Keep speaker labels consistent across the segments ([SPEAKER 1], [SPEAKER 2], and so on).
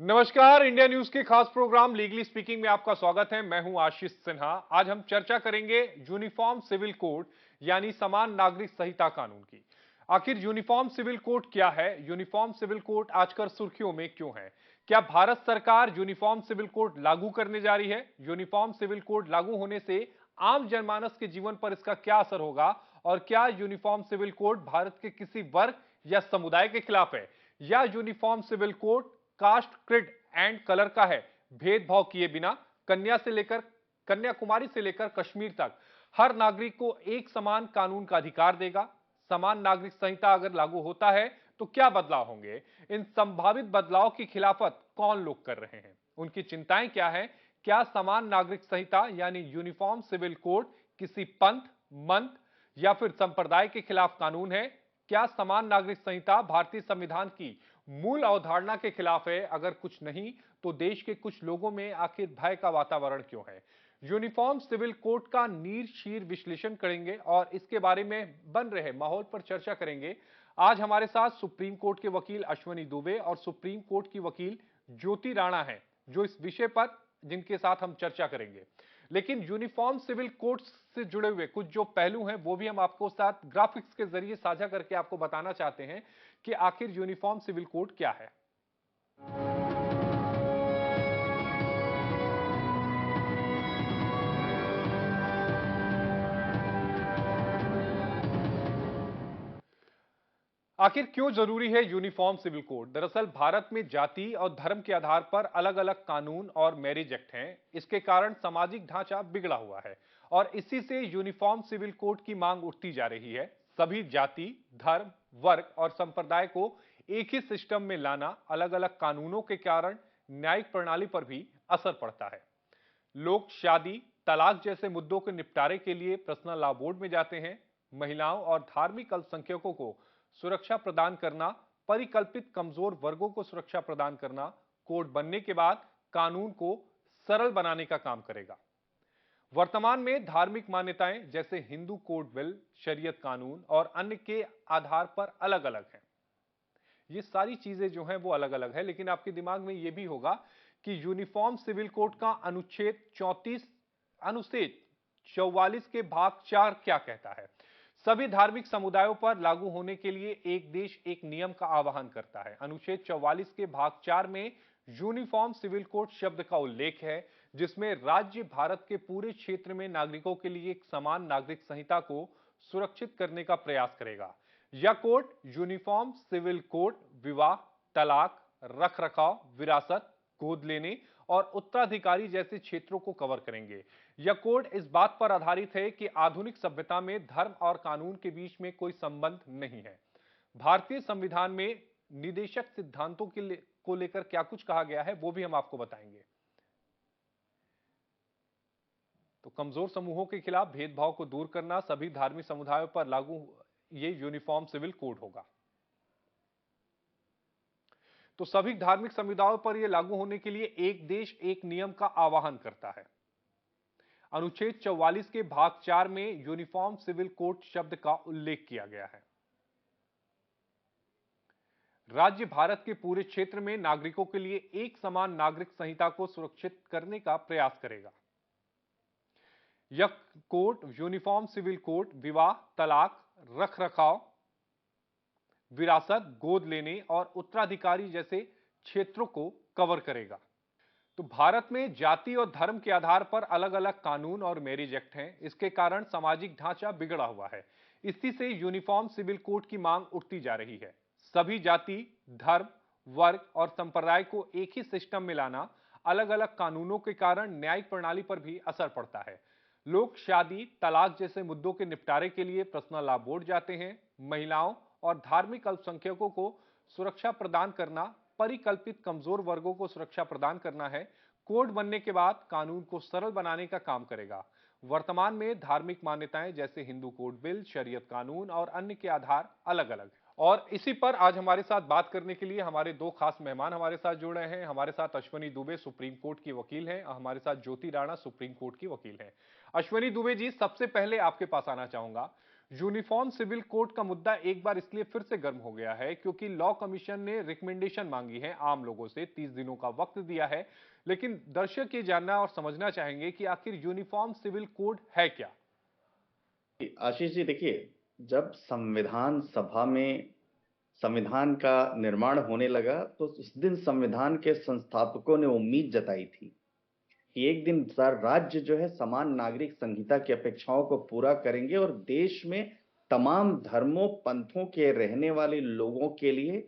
[SPEAKER 1] नमस्कार, India news के खास प्रोग्राम लीगली स्पीकिंग में आपका स्वागत है। मैं हूं आशीष सिन्हा। आज हम चर्चा करेंगे यूनिफॉर्म सिविल कोड यानी समान नागरिक संहिता कानून की। आखिर यूनिफॉर्म सिविल कोड क्या है? यूनिफॉर्म सिविल कोड आजकल सुर्खियों में क्यों है? क्या भारत सरकार यूनिफॉर्म सिविल कोड लागू करने जा रही है? यूनिफॉर्म सिविल कोड लागू होने से आम जनमानस के जीवन पर इसका क्या असर होगा? और क्या यूनिफॉर्म सिविल कोड भारत के किसी वर्ग या समुदाय के खिलाफ है, या uniform civil code caste, creed and colour का है? भेदभाव किए बिना कन्याकुमारी से लेकर कश्मीर तक हर नागरिक को एक समान कानून का अधिकार देगा। समान नागरिक संहिता अगर लागू होता है तो क्या बदलाव होंगे? इन संभावित बदलाव की खिलाफत कौन लोग कर रहे हैं? उनकी चिंताएं क्या हैं? क्या समान नागरिक संहिता यानी यूनिफॉर्म सिविल कोड किसी पंथ, मंथ या फिर संप्रदाय के खिलाफ कानून है? क्या समान नागरिक संहिता भारतीय संविधान की मूल अवधारणा के खिलाफ है? अगर कुछ नहीं तो देश के कुछ लोगों में आखिर भय का वातावरण क्यों है? यूनिफॉर्म सिविल कोड का नीर शीर विश्लेषण करेंगे और इसके बारे में बन रहे माहौल पर चर्चा करेंगे। आज हमारे साथ सुप्रीम कोर्ट के वकील अश्वनी दुबे और सुप्रीम कोर्ट की वकील ज्योति राणा हैं, जो इस विषय पर जिनके साथ हम चर्चा करेंगे। लेकिन यूनिफॉर्म सिविल कोड से जुड़े हुए कुछ जो पहलू हैं वो भी हम आपको साथ ग्राफिक्स के जरिए साझा करके आपको बताना चाहते हैं कि आखिर यूनिफॉर्म सिविल कोड क्या है। आखिर क्यों जरूरी है यूनिफॉर्म सिविल कोड? दरअसल भारत में जाति और धर्म के आधार पर अलग अलग कानून और मैरिज एक्ट हैं। इसके कारण सामाजिक ढांचा बिगड़ा हुआ है और इसी से यूनिफॉर्म सिविल कोड की मांग उठती जा रही है। सभी जाति, धर्म, वर्ग और संप्रदाय को एक ही सिस्टम में लाना, अलग अलग कानूनों के कारण न्यायिक प्रणाली पर भी असर पड़ता है। लोग शादी, तलाक जैसे मुद्दों के निपटारे के लिए पर्सनल लॉ बोर्ड में जाते हैं। महिलाओं और धार्मिक अल्पसंख्यकों को सुरक्षा प्रदान करना, परिकल्पित कमजोर वर्गों को सुरक्षा प्रदान करना कोड बनने के बाद कानून को सरल बनाने का काम करेगा। वर्तमान में धार्मिक मान्यताएं जैसे हिंदू कोड बिल, शरीयत कानून और अन्य के आधार पर अलग अलग हैं। ये सारी चीजें जो हैं वो अलग अलग है, लेकिन आपके दिमाग में ये भी होगा कि यूनिफॉर्म सिविल कोड का अनुच्छेद 44 के भाग 4 क्या कहता है? सभी धार्मिक समुदायों पर लागू होने के लिए एक देश एक नियम का आह्वान करता है। अनुच्छेद 44 के भाग 4 में यूनिफॉर्म सिविल कोड शब्द का उल्लेख है, जिसमें राज्य भारत के पूरे क्षेत्र में नागरिकों के लिए एक समान नागरिक संहिता को सुरक्षित करने का प्रयास करेगा। यह कोड यूनिफॉर्म सिविल कोड विवाह, तलाक, रखरखाव, विरासत, गोद लेने और उत्तराधिकारी जैसे क्षेत्रों को कवर करेंगे। यह कोड इस बात पर आधारित है कि आधुनिक सभ्यता में धर्म और कानून के बीच में कोई संबंध नहीं है। भारतीय संविधान में निदेशक सिद्धांतों को लेकर क्या कुछ कहा गया है वो भी हम आपको बताएंगे। तो कमजोर समूहों के खिलाफ भेदभाव को दूर करना, सभी धार्मिक समुदायों पर लागू ये यूनिफॉर्म सिविल कोड होगा। तो सभी धार्मिक समुदायों पर यह लागू होने के लिए एक देश एक नियम का आह्वान करता है। अनुच्छेद 44 के भाग 4 में यूनिफॉर्म सिविल कोड शब्द का उल्लेख किया गया है। राज्य भारत के पूरे क्षेत्र में नागरिकों के लिए एक समान नागरिक संहिता को सुरक्षित करने का प्रयास करेगा। यह कोड यूनिफॉर्म सिविल कोड विवाह, तलाक, रखरखाव, विरासत, गोद लेने और उत्तराधिकारी जैसे क्षेत्रों को कवर करेगा। तो भारत में जाति और धर्म के आधार पर अलग अलग कानून और मैरिज एक्ट हैं। इसके कारण सामाजिक ढांचा बिगड़ा हुआ है। इसी से यूनिफॉर्म सिविल कोड की मांग उठती जा रही है। सभी जाति, धर्म, वर्ग और संप्रदाय को एक ही सिस्टम में लाना, अलग अलग कानूनों के कारण न्यायिक प्रणाली पर भी असर पड़ता है। लोग शादी, तलाक जैसे मुद्दों के निपटारे के लिए पर्सनल लॉ बोर्ड जाते हैं। महिलाओं और धार्मिक अल्पसंख्यकों को सुरक्षा प्रदान करना, परिकल्पित कमजोर वर्गों को सुरक्षा प्रदान करना है। कोड बनने के बाद कानून को सरल बनाने का काम करेगा। वर्तमान में धार्मिक मान्यताएं जैसे हिंदू कोड बिल, शरीयत कानून और अन्य के आधार अलग अलग हैं। और इसी पर आज हमारे साथ बात करने के लिए हमारे दो खास मेहमान हमारे साथ जुड़ रहे हैं। हमारे साथ अश्वनी दुबे सुप्रीम कोर्ट की वकील हैं और हमारे साथ ज्योति राणा सुप्रीम कोर्ट की वकील हैं। अश्वनी दुबे जी, सबसे पहले आपके पास आना चाहूंगा। यूनिफॉर्म सिविल कोड का मुद्दा एक बार इसलिए फिर से गर्म हो गया है क्योंकि लॉ कमीशन ने रिकमेंडेशन मांगी है आम लोगों से, 30 दिनों का वक्त दिया है। लेकिन दर्शक ये जानना और समझना चाहेंगे कि आखिर यूनिफॉर्म सिविल कोड है क्या।
[SPEAKER 2] आशीष जी, देखिए, जब संविधान सभा में संविधान का निर्माण होने लगा तो उस दिन संविधान के संस्थापकों ने उम्मीद जताई थी कि एक दिन राज्य जो है समान नागरिक संहिता की अपेक्षाओं को पूरा करेंगे और देश में तमाम धर्मों पंथों के रहने वाले लोगों के लिए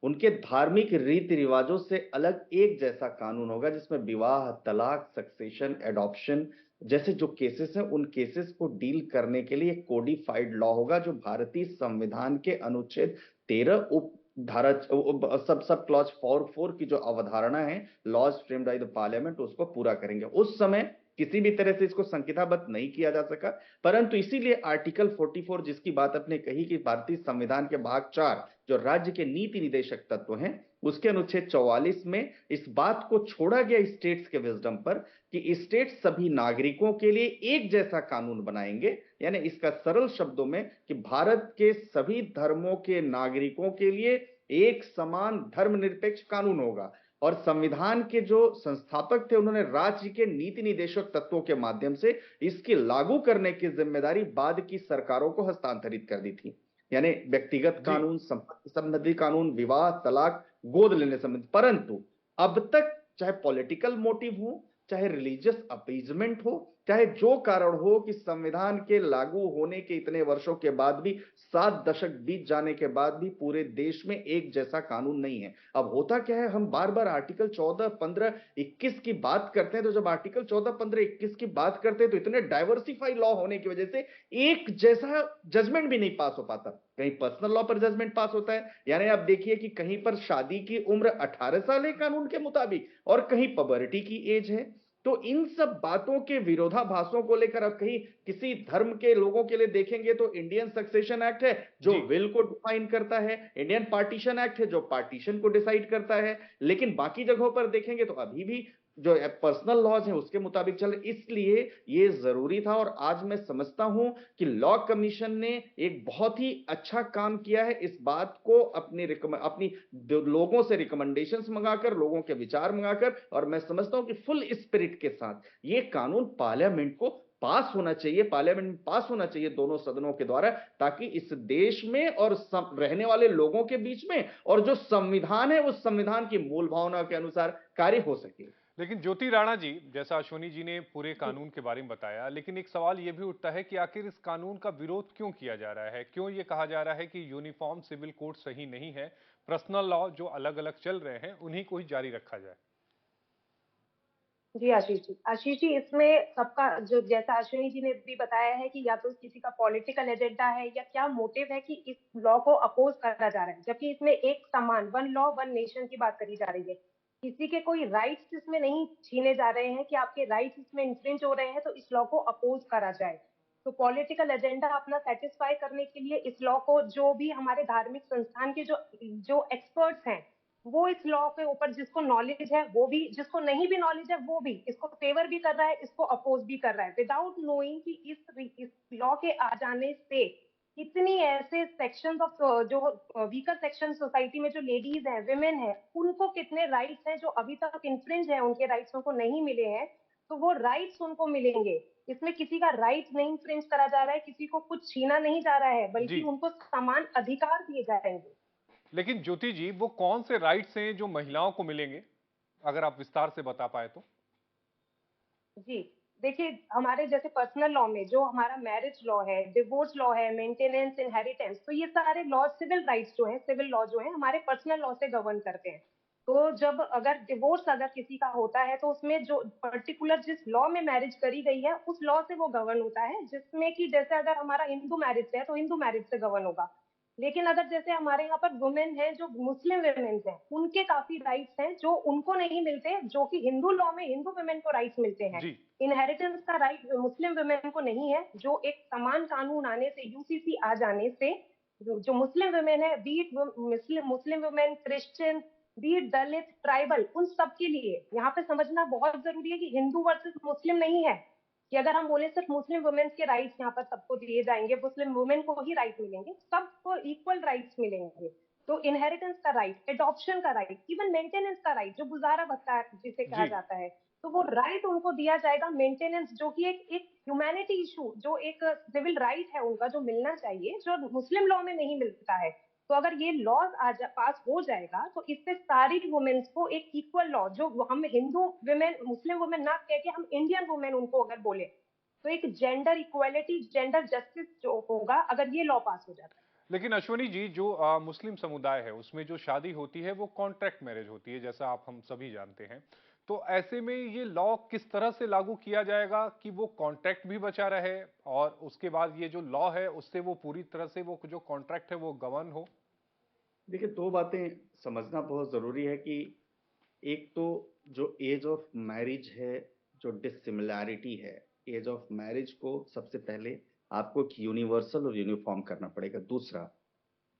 [SPEAKER 2] उनके धार्मिक रीति रिवाजों से अलग एक जैसा कानून होगा, जिसमें विवाह, तलाक, सक्सेशन, एडॉप्शन जैसे जो केसेस हैं उन केसेस को डील करने के लिए कोडिफाइड लॉ होगा, जो भारतीय संविधान के अनुच्छेद 13 उप धारा सब सब क्लॉज 4 की जो अवधारणा है, laws framed by the parliament, उसको पूरा करेंगे। उस समय किसी भी तरह से इसको संहिताबद्ध नहीं किया जा सका, परंतु इसीलिए आर्टिकल 44 जिसकी बात आपने कही कि भारतीय संविधान के भाग 4 जो राज्य के नीति निदेशक तत्व हैं, उसके अनुच्छेद 44 में इस बात को छोड़ा गया स्टेट्स के विजडम पर कि स्टेट सभी नागरिकों के लिए एक जैसा कानून बनाएंगे। यानी इसका सरल शब्दों में कि भारत के सभी धर्मों के नागरिकों के लिए एक समान धर्मनिरपेक्ष कानून होगा। और संविधान के जो संस्थापक थे उन्होंने राज्य के नीति निदेशक तत्वों के माध्यम से इसकी लागू करने की जिम्मेदारी बाद की सरकारों को हस्तांतरित कर दी थी। यानी व्यक्तिगत
[SPEAKER 1] जी।
[SPEAKER 2] कानून, संपत्ति संबंधी कानून, विवाह, तलाक, गोद लेने संबंधी। परंतु अब तक चाहे पॉलिटिकल मोटिव हो, चाहे रिलीजियस अपीजमेंट हो, चाहे जो कारण हो कि संविधान के लागू होने के इतने वर्षों के बाद भी, 7 दशक बीत जाने के बाद भी पूरे देश में एक जैसा कानून नहीं है। अब होता क्या है, हम बार बार आर्टिकल 14, 15, 21 की बात करते हैं, तो जब आर्टिकल 14, 15, 21 की बात करते हैं तो इतने डाइवर्सिफाई लॉ होने की वजह से एक जैसा जजमेंट भी नहीं पास हो पाता। कहीं पर्सनल लॉ पर जजमेंट पास होता है, यानी आप देखिए कि कहीं पर शादी की उम्र 18 साल है कानून के मुताबिक और कहीं पबर्टी की एज है। तो इन सब बातों के विरोधाभासों को लेकर अब कहीं किसी धर्म के लोगों के लिए देखेंगे तो इंडियन सक्सेशन एक्ट है जो
[SPEAKER 1] जी।
[SPEAKER 2] विल को डिफाइन करता है, इंडियन पार्टीशन एक्ट है जो पार्टीशन को डिसाइड करता है, लेकिन बाकी जगहों पर देखेंगे तो अभी भी जो पर्सनल लॉज है उसके मुताबिक चल। इसलिए ये जरूरी था और आज मैं समझता हूं कि लॉ कमीशन ने एक बहुत ही अच्छा काम किया है, इस बात को अपनी लोगों से रिकमेंडेशंस मंगाकर, लोगों के विचार मंगाकर, और मैं समझता हूं कि फुल स्पिरिट के साथ ये कानून पार्लियामेंट को पास होना चाहिए, पार्लियामेंट में पास होना चाहिए दोनों सदनों के द्वारा, ताकि इस देश में और रहने वाले लोगों के बीच में और जो संविधान है उस संविधान की मूल भावना के अनुसार कार्य हो सके।
[SPEAKER 1] लेकिन ज्योति राणा जी, जैसा अश्विनी जी ने पूरे कानून के बारे में बताया, लेकिन एक सवाल यह भी उठता है कि आखिर इस कानून का विरोध क्यों किया जा रहा है। क्यों ये कहा जा रहा है कि यूनिफॉर्म सिविल कोड सही नहीं है, पर्सनल लॉ जो अलग अलग चल रहे हैं उन्हीं को ही जारी रखा जाए।
[SPEAKER 3] जी आशीष जी, इसमें सबका जो जैसा अश्विनी जी ने भी बताया है कि या तो किसी का पॉलिटिकल एजेंडा है या क्या मोटिव है कि इस लॉ को अपोज करा जा रहा है, जबकि इसमें एक समान वन लॉ वन नेशन की बात करी जा रही है। किसी के कोई राइट्स इसमें नहीं छीने जा रहे हैं कि आपके राइट्स इसमें इंफ्रिंज हो रहे हैं तो इस लॉ को अपोज करा जाए। तो पॉलिटिकल एजेंडा अपना सेटिस्फाई करने के लिए इस लॉ को जो भी हमारे धार्मिक संस्थान के जो जो एक्सपर्ट्स हैं वो इस लॉ के ऊपर, जिसको नॉलेज है वो भी, जिसको नहीं भी नॉलेज है वो भी इसको फेवर भी कर रहा है, इसको अपोज भी कर रहा है, विदाउट नोइंग कि इस लॉ के आ जाने से कितनी ऐसे सेक्शंस ऑफ जो वीकर सेक्शन सोसाइटी में जो लेडीज हैं, विमेन हैं, उनको कितने राइट्स हैं जो अभी तक इन्फ्रिंज है, उनके राइट्स उनको नहीं मिले हैं, तो वो राइट्स उनको मिलेंगे। इसमें किसी का राइट नहीं इन्फ्रिंज करा जा रहा है, किसी को कुछ छीना नहीं जा रहा है,
[SPEAKER 1] जी।
[SPEAKER 3] बल्कि उनको समान अधिकार दिए जाएंगे।
[SPEAKER 1] लेकिन ज्योति जी, वो कौन से राइट्स हैं जो महिलाओं को मिलेंगे, अगर आप विस्तार से बता पाए तो।
[SPEAKER 3] जी, देखिए हमारे जैसे पर्सनल लॉ में जो हमारा मैरिज लॉ है, डिवोर्स लॉ है, मेंटेनेंस, इनहेरिटेंस, तो ये सारे लॉ, सिविल राइट्स जो है, सिविल लॉ जो है हमारे पर्सनल लॉ से गवर्न करते हैं। तो जब अगर डिवोर्स अगर किसी का होता है तो उसमें जो पर्टिकुलर जिस लॉ में मैरिज करी गई है उस लॉ से वो गवर्न होता है, जिसमें कि जैसे अगर हमारा हिंदू मैरिज है तो हिंदू मैरिज से गवर्न होगा। लेकिन अगर जैसे हमारे यहाँ पर वुमेन है, जो मुस्लिम वुमेन हैं, उनके काफी राइट्स हैं जो उनको नहीं मिलते, जो कि हिंदू लॉ में हिंदू वुमेन को राइट्स मिलते हैं।
[SPEAKER 1] जी।
[SPEAKER 3] इनहेरिटेंस का राइट मुस्लिम वुमेन को नहीं है, जो एक समान कानून आने से, यूसीसी आ जाने से जो मुस्लिम वुमेन है, बीट मुस्लिम मुस्लिम वुमेन, क्रिश्चियन, बीट दलित, ट्राइबल, उन सब के लिए यहाँ पे समझना बहुत जरूरी है कि हिंदू वर्सेस मुस्लिम नहीं है। कि अगर हम बोले सिर्फ मुस्लिम वुमेन्स के राइट्स यहाँ पर सबको दिए जाएंगे, मुस्लिम वुमेन को ही राइट मिलेंगे, सबको इक्वल राइट्स मिलेंगे, तो इनहेरिटेंस का राइट, एडॉप्शन का राइट, इवन मेंटेनेंस का राइट, जो गुजारा भत्ता जिसे कहा
[SPEAKER 1] जी।
[SPEAKER 3] जाता है, तो वो राइट उनको दिया जाएगा। मेंटेनेंस जो कि एक ह्यूमैनिटी इशू, जो एक सिविल राइट है उनका, जो मिलना चाहिए, जो मुस्लिम लॉ में नहीं मिलता है। तो अगर ये लॉ आज पास हो जाएगा तो इससे सारी वुमेन्स को एक इक्वल लॉ, जो हम हिंदू वुमेन, मुस्लिम वुमेन ना कह के हम इंडियन वुमेन उनको अगर बोले, तो एक जेंडर इक्वालिटी, जेंडर जस्टिस जो होगा अगर ये लॉ पास हो जाता है।
[SPEAKER 1] लेकिन अश्वनी जी, जो मुस्लिम समुदाय है उसमें जो शादी होती है वो कॉन्ट्रैक्ट मैरिज होती है, जैसा आप हम सभी जानते हैं। तो ऐसे में ये लॉ किस तरह से लागू किया जाएगा कि वो कॉन्ट्रैक्ट भी बचा रहे और उसके बाद ये जो लॉ है उससे वो पूरी तरह से वो जो कॉन्ट्रैक्ट है वो गवर्न हो?
[SPEAKER 2] देखिए, दो बातें समझना बहुत जरूरी है कि एक तो जो एज ऑफ मैरिज है, जो डिसिमिलैरिटी है, एज ऑफ मैरिज को सबसे पहले आपको एक यूनिवर्सल और यूनिफॉर्म करना पड़ेगा। दूसरा,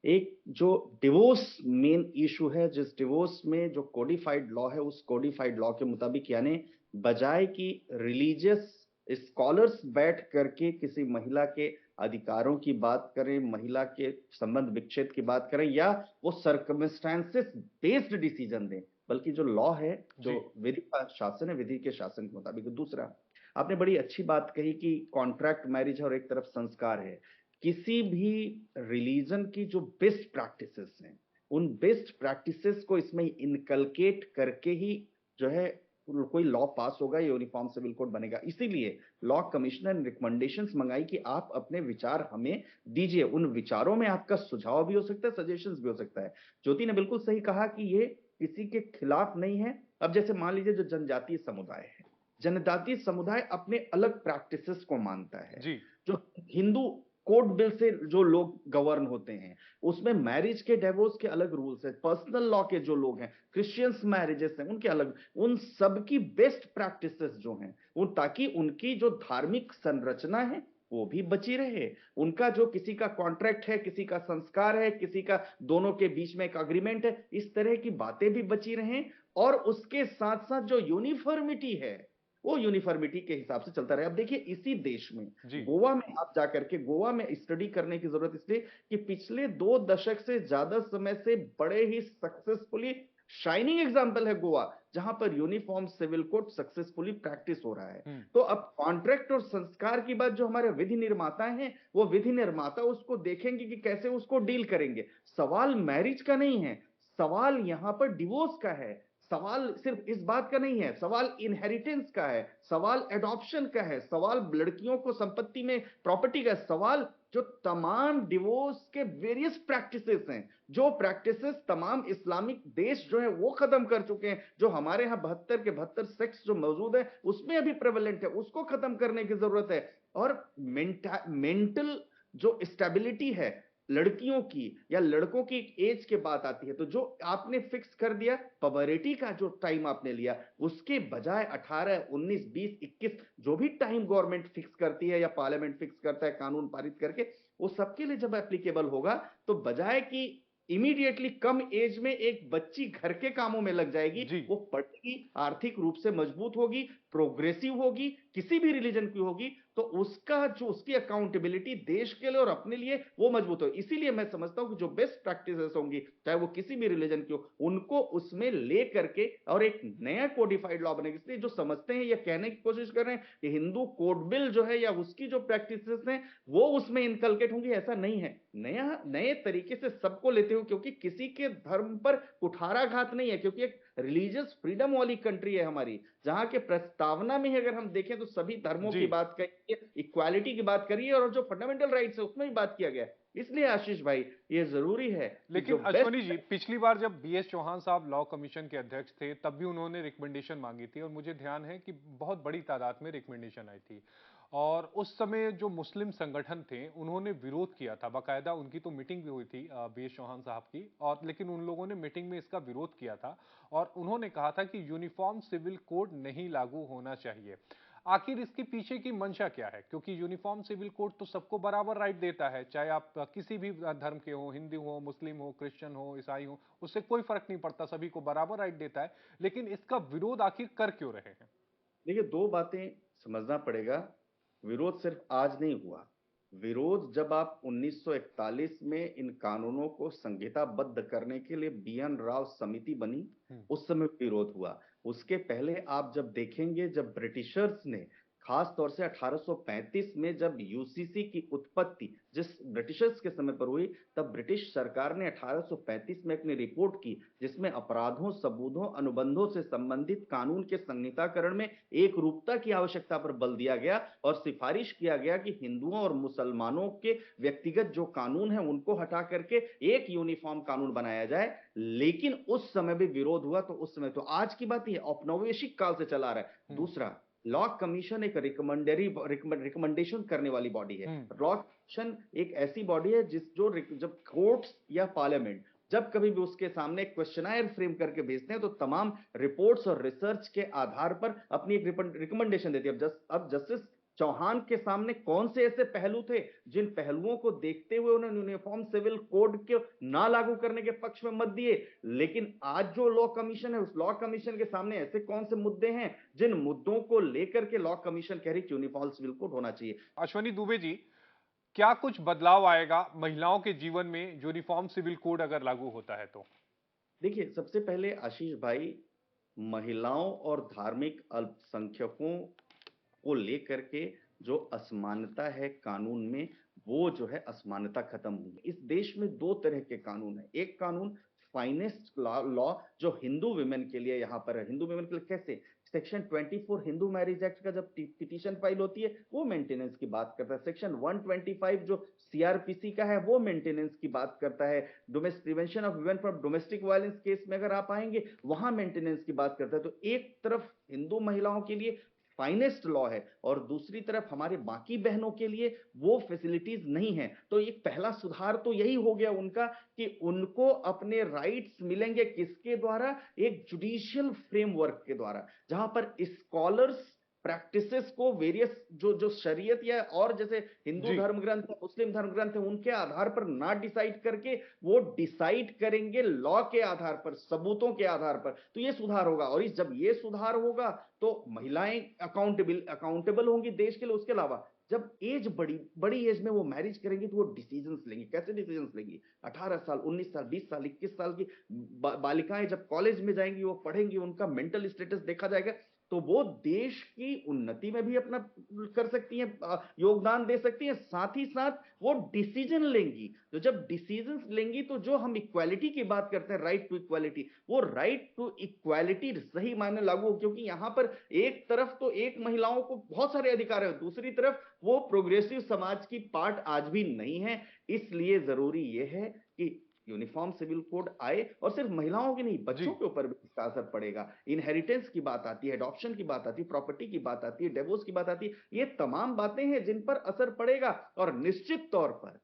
[SPEAKER 2] एक जो डिवोर्स मेन इशू है, जिस डिवोर्स में जो कोडिफाइड लॉ है, उस कोडिफाइड लॉ के मुताबिक, यानी बजाय कि रिलीजियस स्कॉलर्स बैठ करके किसी महिला के अधिकारों की बात करें, महिला के संबंध विच्छेद की बात करें, या वो सर्कमस्टेंसेस बेस्ड डिसीजन दें, बल्कि जो लॉ है, जो
[SPEAKER 1] जी।
[SPEAKER 2] विधि का शासन है, विधि के शासन के मुताबिक। दूसरा, आपने बड़ी अच्छी बात कही कि कॉन्ट्रैक्ट मैरिज है और एक तरफ संस्कार है। किसी भी रिलीजन की जो बेस्ट प्रैक्टिसेस हैं, उन बेस्ट प्रैक्टिसेस को इसमें इनकलकेट करके ही जो है कोई लॉ पास होगा, यूनिफॉर्म सिविल कोड बनेगा। इसीलिए लॉ कमिश्नर ने रिकमेंडेशंस मंगाई कि आप अपने विचार हमें दीजिए। उन विचारों में आपका सुझाव भी हो सकता है, सजेशंस भी हो सकता है। ज्योति ने बिल्कुल सही कहा कि ये किसी के खिलाफ नहीं है। अब जैसे मान लीजिए जो जनजातीय समुदाय है, जनजातीय समुदाय अपने अलग प्रैक्टिसेस को मानता है।
[SPEAKER 1] जी।
[SPEAKER 2] जो हिंदू कोड बिल से जो लोग गवर्न होते हैं, उसमें मैरिज के, डिवोर्स के अलग रूल्स है। पर्सनल लॉ के जो लोग हैं, क्रिश्चियंस मैरिजेस हैं, उनके अलग, उन सब की बेस्ट प्रैक्टिसेस जो हैं वो, ताकि उनकी जो धार्मिक संरचना है वो भी बची रहे, उनका जो किसी का कॉन्ट्रैक्ट है, किसी का संस्कार है, किसी का दोनों के बीच में एक अग्रीमेंट है, इस तरह की बातें भी बची रहें। और उसके साथ साथ जो यूनिफॉर्मिटी है, वो यूनिफॉर्मिटी के हिसाब से चलता रहे। अब देखिए, इसी देश में,
[SPEAKER 1] जी।
[SPEAKER 2] गोवा में आप जाकर के, गोवा में स्टडी करने की जरूरत इसलिए कि पिछले 2 दशक से ज्यादा समय से बड़े ही सक्सेसफुली शाइनिंग एग्जांपल है गोवा, जहां पर uniform civil code successfully practice हो रहा है। तो अब कॉन्ट्रैक्ट और संस्कार की बात, जो हमारे विधि निर्माता हैं, वो विधि निर्माता उसको देखेंगे कि कैसे उसको डील करेंगे। सवाल मैरिज का नहीं है, सवाल यहां पर डिवोर्स का है। सवाल सिर्फ इस बात का नहीं है, सवाल इनहेरिटेंस का है, सवाल एडॉप्शन का है, सवाल लड़कियों को संपत्ति में प्रॉपर्टी का है, सवाल जो तमाम डिवोर्स के वेरियस प्रैक्टिसेस हैं, जो प्रैक्टिसेस तमाम इस्लामिक देश जो है वो खत्म कर चुके हैं, जो हमारे यहाँ 72 के 72 सेक्स जो मौजूद है उसमें अभी प्रेवलेंट है, उसको खत्म करने की जरूरत है। और मेंटल जो स्टेबिलिटी है लड़कियों की या लड़कों की, एक एज के बात आती है, तो जो आपने फिक्स कर दिया पबरिटी का, जो टाइम आपने लिया, उसके बजाय 18, 19, 20, 21 जो भी टाइम गवर्नमेंट फिक्स करती है या पार्लियामेंट फिक्स करता है कानून पारित करके, वो सबके लिए जब एप्लीकेबल होगा, तो बजाय कि इमीडिएटली कम एज में एक बच्ची घर के कामों में लग जाएगी,
[SPEAKER 1] जी।
[SPEAKER 2] वो पढ़ेगी, आर्थिक रूप से मजबूत होगी, प्रोग्रेसिव होगी, किसी भी रिलीजन की होगी, तो उसका जो, उसकी अकाउंटेबिलिटी देश के लिए और अपने लिए वो मजबूत हो। इसीलिए मैं समझता हूं कि जो बेस्ट प्रैक्टिसेस होंगी, चाहे वो किसी भी रिलीजन की हो, उनको उसमें ले करके और एक नया कोडिफाइड लॉ बनेगा। इसलिए जो समझते हैं या कहने की कोशिश कर रहे हैं कि हिंदू कोड बिल जो है या उसकी जो प्रैक्टिसेस हैं वो उसमें इनकलकेट होंगी, ऐसा नहीं है। नया, नए तरीके से सबको लेते हो, क्योंकि किसी के धर्म पर कुठाराघात नहीं है, क्योंकि एक रिलीजियस फ्रीडम वाली कंट्री है हमारी, जहां के प्रस्तावना में अगर हम देखें तो सभी धर्मों
[SPEAKER 1] जी।
[SPEAKER 2] की बात करी है, इक्वालिटी की बात करी है, और जो फंडामेंटल राइट्स है उसमें भी बात किया गया है। इसलिए आशीष भाई, ये जरूरी है कि
[SPEAKER 1] लेकिन
[SPEAKER 2] जो
[SPEAKER 1] अश्वनी
[SPEAKER 2] बेस्ट,
[SPEAKER 1] जी, पिछली बार जब बीएस चौहान साहब लॉ कमीशन के अध्यक्ष थे तब भी उन्होंने रिकमेंडेशन मांगी थी और मुझे ध्यान है कि बहुत बड़ी तादाद में रिकमेंडेशन आई थी और उस समय जो मुस्लिम संगठन थे उन्होंने विरोध किया था, बाकायदा उनकी तो मीटिंग भी हुई थी बीएस चौहान साहब की, और लेकिन उन लोगों ने मीटिंग में इसका विरोध किया था और उन्होंने कहा था कि यूनिफॉर्म सिविल कोड नहीं लागू होना चाहिए। आखिर इसके पीछे की मंशा क्या है? क्योंकि यूनिफॉर्म सिविल कोड तो सबको बराबर राइट देता है, चाहे आप किसी भी धर्म के हो, हिंदू हो, मुस्लिम हो, क्रिश्चियन हो, ईसाई हो, उससे कोई फर्क नहीं पड़ता, सभी को बराबर राइट देता है। लेकिन इसका विरोध आखिर कर क्यों रहे हैं?
[SPEAKER 2] देखिए, दो बातें समझना पड़ेगा, विरोध सिर्फ आज नहीं हुआ। विरोध जब आप 1941 में इन कानूनों को संहिताबद्ध करने के लिए बी.एन. राव समिति बनी, उस समय विरोध हुआ। उसके पहले आप जब देखेंगे, जब ब्रिटिशर्स ने खास तौर से 1835 में जब यूसीसी की उत्पत्ति जिस ब्रिटिशर्स के समय पर हुई, तब ब्रिटिश सरकार ने 1835 में अपनी रिपोर्ट की, जिसमें अपराधों, सबूतों, अनुबंधों से संबंधित कानून के संहिताकरण में एक रूपता की आवश्यकता पर बल दिया गया और सिफारिश किया गया कि हिंदुओं और मुसलमानों के व्यक्तिगत जो कानून है उनको हटा करके एक यूनिफॉर्म कानून बनाया जाए। लेकिन उस समय भी विरोध हुआ। तो उस समय, तो आज की बात ये औपनिवेशिक काल से चला आ रहा है। दूसरा, लॉ कमीशन एक रिकमेंडेशन करने वाली बॉडी है। लॉ कमीशन एक ऐसी बॉडी है जब कोर्ट्स या पार्लियामेंट जब कभी भी उसके सामने क्वेश्चनायर फ्रेम करके भेजते हैं, तो तमाम रिपोर्ट्स और रिसर्च के आधार पर अपनी एक रिकमेंडेशन देती है। अब जस्टिस चौहान के सामने कौन से ऐसे पहलू थे जिन पहलुओं को देखते हुए उन्होंने यूनिफॉर्म सिविल कोड के ना लागू करने के पक्ष में मत दिए। लेकिन आज जो लॉ कमीशन है, उस लॉ कमीशन के सामने ऐसे कौन से मुद्दे हैं जिन मुद्दों को लेकर के लॉ कमीशन कह रही कि यूनिफॉर्म सिविल कोड होना चाहिए।
[SPEAKER 1] अश्वनी दुबे जी, क्या कुछ बदलाव आएगा महिलाओं के जीवन में यूनिफॉर्म सिविल कोड अगर लागू होता है तो?
[SPEAKER 2] देखिए, सबसे पहले आशीष भाई, महिलाओं और धार्मिक अल्पसंख्यकों को लेकर के जो असमानता है कानून में, वो जो है असमानता खत्म हुई। इस देश में दो तरह के कानून है। एक कानून फाइनेस्ट लॉ जो हिंदू विमेन के लिए यहाँ पर है। हिंदू विमेन के लिए कैसे? सेक्शन 24 हिंदू मैरिज एक्ट का जब पिटीशन फाइल होती है, वो मेंटेनेंस की बात करता है। सेक्शन 125 जो सीआरपीसी का है, वो मेंटेनेंस की बात करता है। Domestic prevention of women from domestic violence case में अगर आप आएंगे, वहां मेंटेनेंस की बात करता है। तो एक तरफ हिंदू महिलाओं के लिए फाइनेस्ट लॉ है और दूसरी तरफ हमारे बाकी बहनों के लिए वो फैसिलिटीज नहीं है। तो एक पहला सुधार तो यही हो गया उनका कि उनको अपने राइट्स मिलेंगे किसके द्वारा? एक जुडिशियल फ्रेमवर्क के द्वारा, जहां पर स्कॉलर्स प्रैक्टिसेस को वेरियस जो जो शरीयत या और जैसे हिंदू धर्म ग्रंथ, मुस्लिम धर्म ग्रंथ है, उनके आधार पर ना डिसाइड करके वो डिसाइड करेंगे लॉ के आधार पर, सबूतों के आधार पर। तो ये सुधार होगा। और जब ये सुधार होगा तो महिलाएं अकाउंटेबल होंगी देश के लिए। उसके अलावा जब एज बड़ी एज में वो मैरिज करेंगी, तो वो डिसीजंस लेंगी। कैसे डिसीजंस लेंगी? 18 साल, 19 साल, 20 साल, 21 साल की बालिकाएं जब कॉलेज में जाएंगी, वो पढ़ेंगी, उनका मेंटल स्टेटस देखा जाएगा, तो वो देश की उन्नति में भी अपना कर सकती हैं, योगदान दे सकती हैं। साथ ही साथ वो डिसीजन लेंगी। तो जब डिसीजंस लेंगी, तो जो हम इक्वालिटी की बात करते हैं, राइट टू इक्वालिटी, वो राइट टू इक्वालिटी सही मायने लागू हो। क्योंकि यहां पर एक तरफ तो एक महिलाओं को बहुत सारे अधिकार है, दूसरी तरफ वो प्रोग्रेसिव समाज की पार्ट आज भी नहीं है। इसलिए जरूरी यह है कि यूनिफॉर्म सिविल कोड आए और सिर्फ महिलाओं की नहीं, बच्चों के ऊपर भी इसका असर पड़ेगा। इनहेरिटेंस की बात आती है, एडॉप्शन की बात आती है, प्रॉपर्टी की बात आती है, डिवोर्स की बात आती है। ये तमाम बातें हैं जिन पर असर पड़ेगा। और निश्चित तौर पर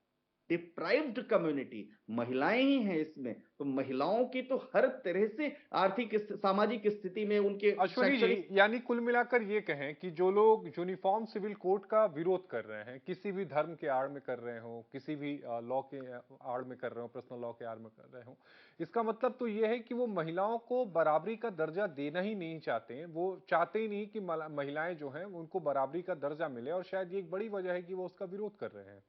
[SPEAKER 2] डिप्राइव्ड कम्युनिटी महिलाएं ही हैं इसमें, तो महिलाओं की तो हर तरह से आर्थिक सामाजिक स्थिति में उनके
[SPEAKER 1] अश्वनी जी, यानी कुल मिलाकर ये कहें कि जो लोग यूनिफॉर्म सिविल कोड का विरोध कर रहे हैं, किसी भी धर्म के आड़ में कर रहे हो, किसी भी लॉ के आड़ में कर रहे हो, पर्सनल लॉ के आड़ में कर रहे हो, इसका मतलब तो ये है कि वो महिलाओं को बराबरी का दर्जा देना ही नहीं चाहते हैं। वो चाहते ही नहीं कि महिलाएं जो हैं उनको बराबरी का दर्जा मिले, और शायद ये एक बड़ी वजह है कि वो उसका विरोध कर रहे हैं।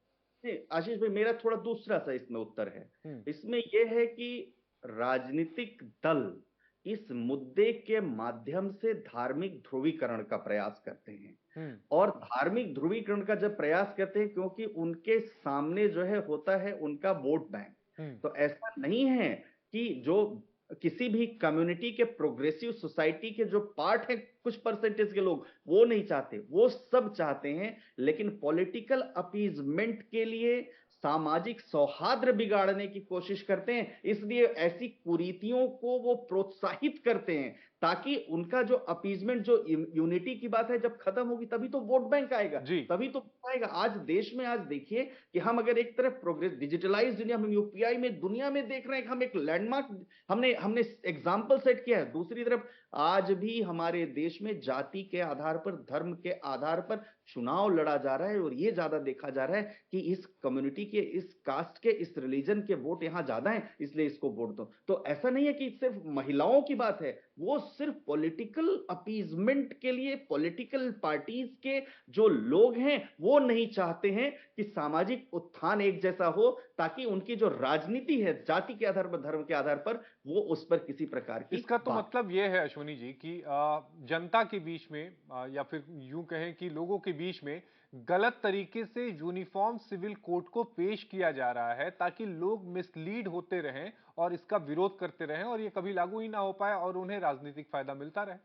[SPEAKER 2] आशीष भाई, मेरा थोड़ा दूसरा सा इसमें उत्तर है। इसमें यह है कि राजनीतिक दल इस मुद्दे के माध्यम से धार्मिक ध्रुवीकरण का प्रयास करते हैं। और धार्मिक ध्रुवीकरण का जब प्रयास करते हैं, क्योंकि उनके सामने जो है होता है उनका वोट बैंक। तो ऐसा नहीं है कि जो किसी भी कम्युनिटी के प्रोग्रेसिव सोसाइटी के जो पार्ट है, कुछ परसेंटेज के लोग वो नहीं चाहते, वो सब चाहते हैं। लेकिन पॉलिटिकल अपीजमेंट के लिए सामाजिक सौहार्द बिगाड़ने की कोशिश करते हैं। इसलिए ऐसी कुरीतियों को वो प्रोत्साहित करते हैं, ताकि उनका जो अपीजमेंट, जो यूनिटी की बात है, जब खत्म होगी तभी तो वोट बैंक आएगा, तभी तो आएगा। आज देश में आज देखिए कि हम अगर एक तरफ प्रोग्रेस डिजिटलाइज दुनिया में, यूपीआई में दुनिया में देख रहे हैं कि हम एक लैंडमार्क हमने एग्जाम्पल सेट किया है। दूसरी तरफ आज भी हमारे देश में जाति के आधार पर, धर्म के आधार पर चुनाव लड़ा जा रहा है। और यह ज्यादा देखा जा रहा है कि इस कम्युनिटी के, इस कास्ट के, इस रिलीजन के वोट यहां ज्यादा हैं, इसलिए इसको वोट दो। तो ऐसा नहीं है कि सिर्फ महिलाओं की बात है, वो सिर्फ पॉलिटिकल अपीजमेंट के लिए पॉलिटिकल पार्टीज के जो लोग हैं वो नहीं चाहते हैं कि सामाजिक उत्थान एक जैसा हो, ताकि उनकी जो राजनीति है जाति के आधार पर, धर्म के आधार पर, वो उस पर किसी प्रकार की
[SPEAKER 1] इसका तो मतलब यह है अश्विनी जी कि जनता के बीच में या फिर यूं कहें कि लोगों के बीच में गलत तरीके से यूनिफॉर्म सिविल कोड को पेश किया जा रहा है ताकि लोग मिसलीड होते रहें और इसका विरोध करते रहें और ये कभी लागू ही ना हो पाए और उन्हें राजनीतिक फायदा मिलता रहे।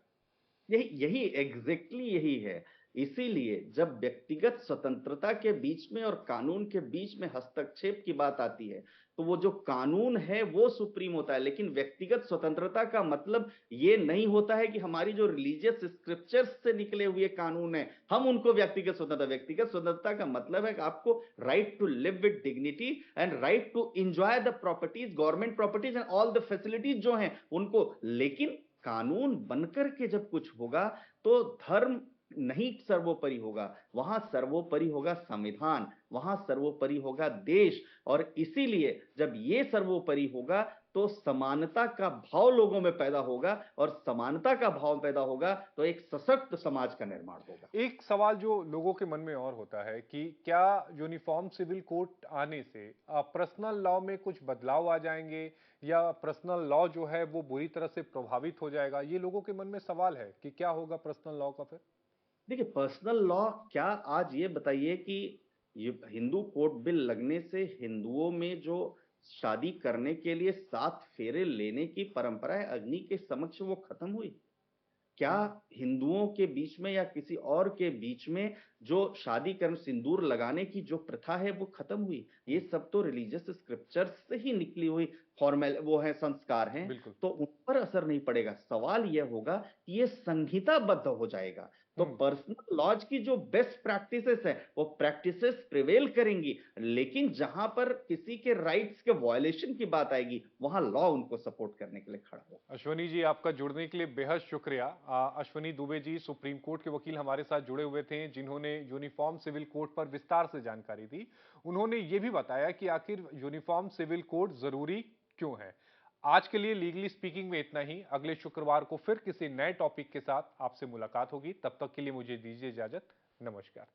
[SPEAKER 2] यही यही एग्जैक्टली यही है। इसीलिए जब व्यक्तिगत स्वतंत्रता के बीच में और कानून के बीच में हस्तक्षेप की बात आती है तो वो जो कानून है वो सुप्रीम होता है, लेकिन व्यक्तिगत स्वतंत्रता का मतलब ये नहीं होता है कि हमारी जो रिलीजियस स्क्रिप्चर्स से निकले हुए कानून है हम उनको व्यक्तिगत स्वतंत्रता का मतलब है कि आपको right to live with dignity and right to enjoy the properties, government properties and all the facilities जो हैं उनको। लेकिन कानून बनकर के जब कुछ होगा तो धर्म नहीं सर्वोपरि होगा, वहां सर्वोपरि होगा संविधान, वहां सर्वोपरि होगा देश। और इसीलिए जब ये सर्वोपरि होगा तो समानता का भाव लोगों में पैदा होगा, और समानता का भाव पैदा होगा तो एक सशक्त समाज का निर्माण होगा।
[SPEAKER 1] एक सवाल जो लोगों के मन में और होता है कि क्या यूनिफॉर्म सिविल कोड आने से पर्सनल लॉ में कुछ बदलाव आ जाएंगे या पर्सनल लॉ जो है वो बुरी तरह से प्रभावित हो जाएगा? ये लोगों के मन में सवाल है कि क्या होगा पर्सनल लॉ का फिर।
[SPEAKER 2] देखिए, पर्सनल लॉ क्या, आज ये बताइए कि ये हिंदू कोड बिल लगने से हिंदुओं में जो शादी करने के लिए 7 फेरे लेने की परंपरा है अग्नि के समक्ष वो खत्म हुई? क्या हिंदुओं के बीच में या किसी और के बीच में जो शादी कर सिंदूर लगाने की जो प्रथा है वो खत्म हुई? ये सब तो रिलीजियस स्क्रिप्चर्स से ही निकली हुई फॉर्मल वो है, संस्कार हैं, तो उन पर असर नहीं पड़ेगा। सवाल यह होगा कि ये संहिताबद्ध हो जाएगा तो पर्सनल लॉज की जो बेस्ट प्रैक्टिसेस है वो प्रैक्टिसेस प्रिवेल करेंगी, लेकिन जहां पर किसी के राइट्स के वायलेशन की बात आएगी वहां लॉ उनको सपोर्ट करने के लिए खड़ा होगा।
[SPEAKER 1] अश्विनी जी, आपका जुड़ने के लिए बेहद शुक्रिया। अश्विनी दुबे जी सुप्रीम कोर्ट के वकील हमारे साथ जुड़े हुए थे, जिन्होंने यूनिफॉर्म सिविल कोड पर विस्तार से जानकारी दी। उन्होंने ये भी बताया कि आखिर यूनिफॉर्म सिविल कोड जरूरी क्यों है। आज के लिए लीगली स्पीकिंग में इतना ही। अगले शुक्रवार को फिर किसी नए टॉपिक के साथ आपसे मुलाकात होगी। तब तक के लिए मुझे दीजिए इजाजत। नमस्कार।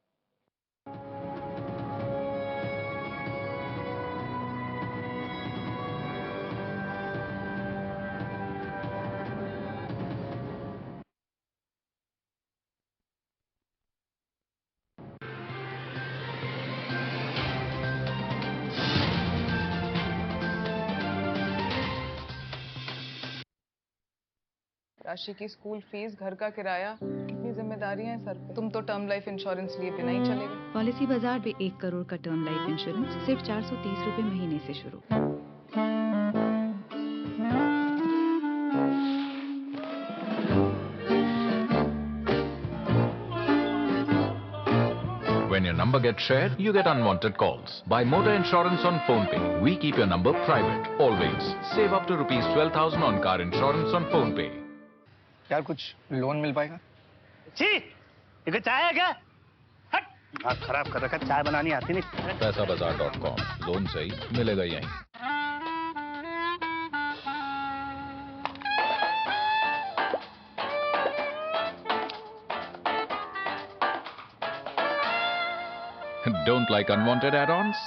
[SPEAKER 4] राशि की स्कूल फीस, घर का किराया, कितनी जिम्मेदारियां हैं सर पे। तुम तो टर्म लाइफ इंश्योरेंस लिए बिना ही चलेगा।
[SPEAKER 5] पॉलिसी बाजार में 1 करोड़ का टर्म लाइफ इंश्योरेंस सिर्फ 430 रुपए महीने से शुरू।
[SPEAKER 6] When your number gets shared, you get unwanted calls. Buy motor insurance on PhonePe. We keep your number private, always. Save up to rupees 12,000 on car insurance on PhonePe.
[SPEAKER 7] यार कुछ loan मिल पाएगा?
[SPEAKER 8] छी, ये चाय है क्या? हट!
[SPEAKER 7] दिमाग खराब कर रखा, चाय बनानी आती नहीं।
[SPEAKER 6] पैसाबाजार.com, लोन सही मिलेगा यहीं। Don't like unwanted add-ons?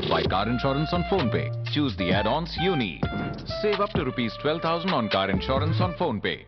[SPEAKER 6] Buy car insurance on PhonePe. Choose the add-ons you need. Save up to rupees 12,000 on car insurance on PhonePe.